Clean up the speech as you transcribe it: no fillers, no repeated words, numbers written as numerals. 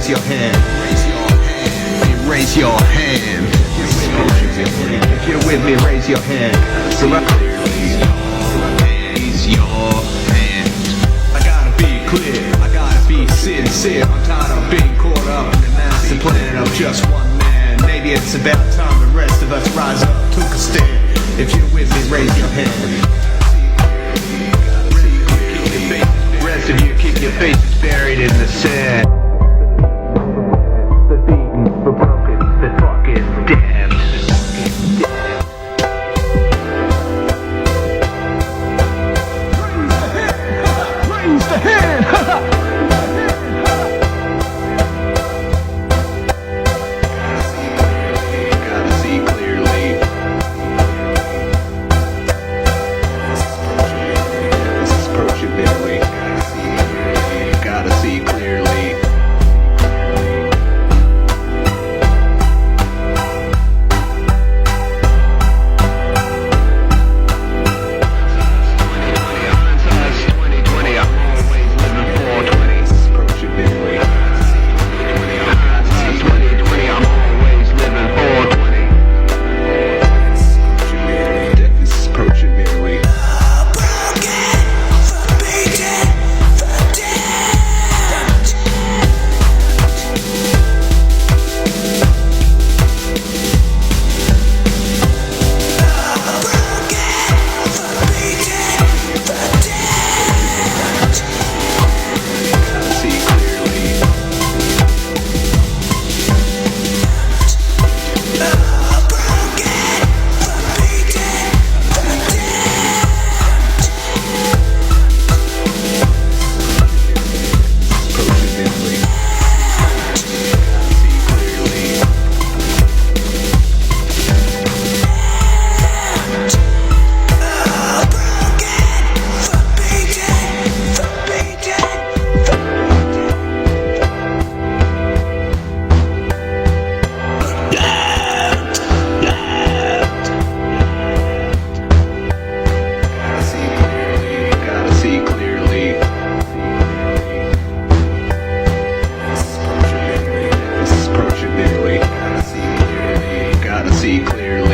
raise your hand. Raise your hand. If you're with me, raise your hand. So raise your hand. I gotta be clear, I gotta be sincere. I'm tired of being caught up in the master plan of just one man. Maybe it's about time the rest of us rise up, took a stand. If you're with me, raise your hand. Rest of you keep your faces buried in the sand. The beaten, the broken, the fucking damned. Raise the hand! Gotta see clearly. This is approaching bitterly. Gotta see clearly. See clearly.